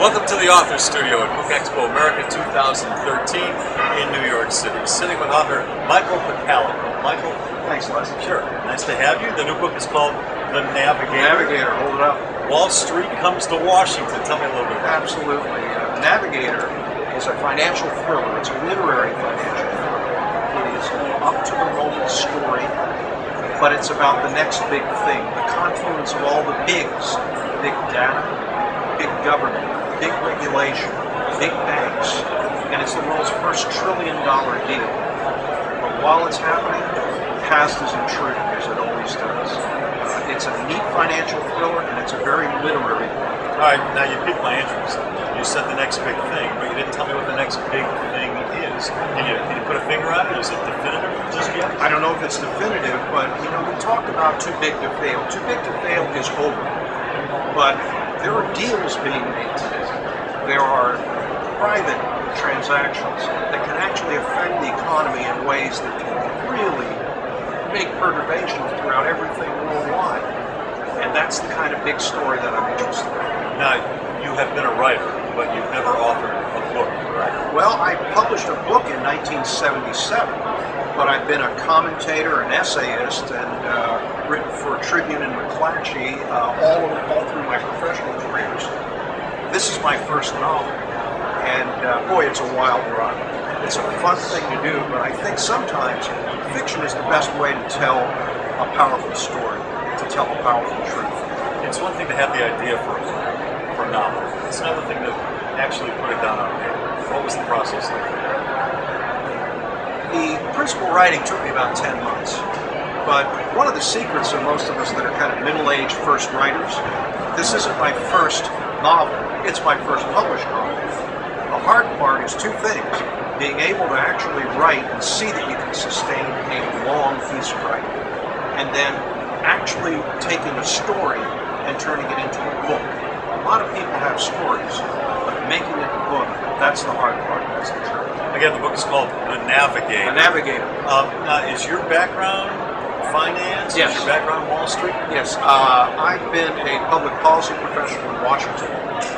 Welcome to the Author Studio at BookExpo America 2013 in New York City. Sitting with author Michael Pocalyko. Michael, thanks, Les. Sure. Nice to have you. The new book is called The Navigator. Navigator, hold it up. Wall Street comes to Washington. Tell me a little bit about it. Absolutely. Navigator is a financial thriller. It's a literary financial thriller. It is an up-to-the-moment story, but it's about the next big thing, the confluence of all the bigs, big data, big government, big regulation, big banks, and it's the world's first trillion-dollar deal. But while it's happening, the past is intruding, as it always does. It's a neat financial thriller, and it's a very literary book. All right, now you piqued my interest. You said the next big thing, but you didn't tell me what the next big thing is. Can you put a finger on it? Is it definitive just yet? I don't know if it's definitive, but we talk about too big to fail. Too big to fail is over, but there are deals being made today. There are private transactions that can actually affect the economy in ways that can really make perturbations throughout everything worldwide. And that's the kind of big story that I'm interested in. Now, you have been a writer, but you've never authored a book, right? Well, I published a book in 1977, but I've been a commentator, an essayist, and written for Tribune and McClatchy all through my professional careers. This is my first novel, and boy, it's a wild ride. It's a fun thing to do, but I think sometimes fiction is the best way to tell a powerful story, to tell a powerful truth. It's one thing to have the idea for a novel. It's another thing to actually put it down on paper. What was the process like? The principal writing took me about 10 months. But one of the secrets of most of us that are kind of middle-aged first writers, this isn't my first novel, it's my first published novel. The hard part is two things: being able to actually write and see that you can sustain a long piece of writing, and then actually taking a story and turning it into a book. A lot of people have stories, but making it a book, that's the hard part, that's the trick. Again, the book is called The Navigator. The Navigator. Now, is your background finance? Yes. Is your background Wall Street? Yes. I've been a public policy professional in Washington.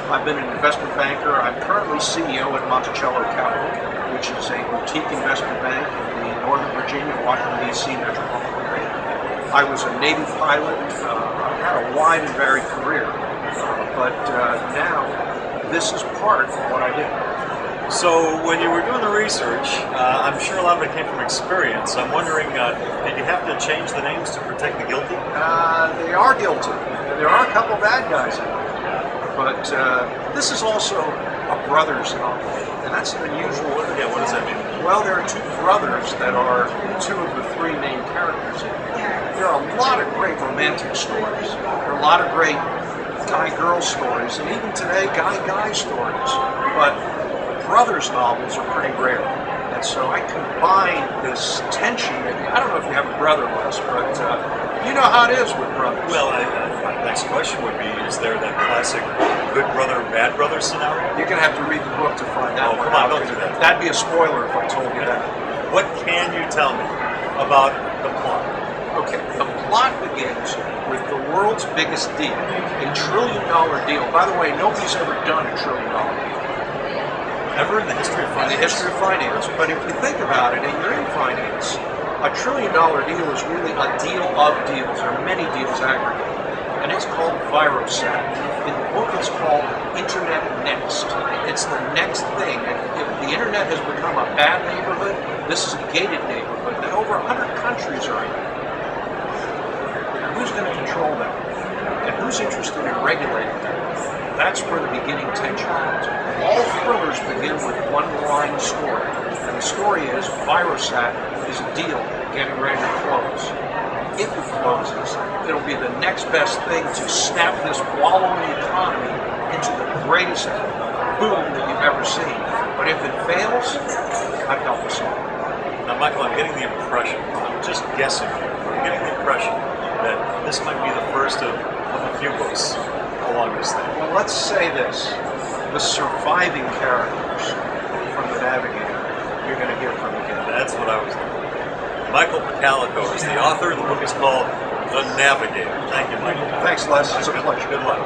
I've been an investment banker. I'm currently CEO at Monticello Capital, which is a boutique investment bank in the Northern Virginia, Washington, D.C. metropolitan area. I was a Navy pilot. I've had a wide and varied career, but now this is part of what I do. So when you were doing the research, I'm sure a lot of it came from experience. I'm wondering, did you have to change the names to protect the guilty? They are guilty. There are a couple bad guys in it. But this is also a brothers novel, and that's an unusual. Yeah, what does that mean? Well, there are two brothers that are two of the three main characters. There are a lot of great romantic stories. There are a lot of great guy-girl stories, and even today, guy-guy stories. But brothers novels are pretty rare. And so I combine this tension. I don't know if you have a brother, Les, but you know how it is with brothers. Well, my next question would be, is there that classic good brother, bad brother scenario? You're going to have to read the book to find out. Oh, come on, don't do that. That'd be a spoiler if I told you that. What can you tell me about the plot? Okay, the plot begins with the world's biggest deal, a trillion-dollar deal. By the way, nobody's ever done a trillion-dollar deal. Ever in the history of finance? In the history of finance. But if you think about it, and you're in finance, a trillion-dollar deal is really a deal of deals, or many deals aggregated. And it's called Virosat. In the book, it's called Internet Next. It's the next thing. And if the Internet has become a bad neighborhood, this is a gated neighborhood that over 100 countries are in. Who's going to control that? And who's interested in regulating that? That's where the beginning tension comes. All thrillers begin with one line story. And the story is Virosat is a deal getting ready to close. If it closes, it'll be the next best thing to snap this wallowing economy into the greatest boom that you've ever seen. But if it fails, God help us all. Now, Michael, I'm getting the impression, I'm just guessing here, I'm getting the impression that this might be the first of a few books along this thing. Well, let's say this. The surviving characters from The Navigator, you're going to hear from again. That's what I was thinking. Michael Pocalyko is the author. The book is called The Navigator. Thank you, Michael. Thanks, Les. It's a pleasure. Good luck.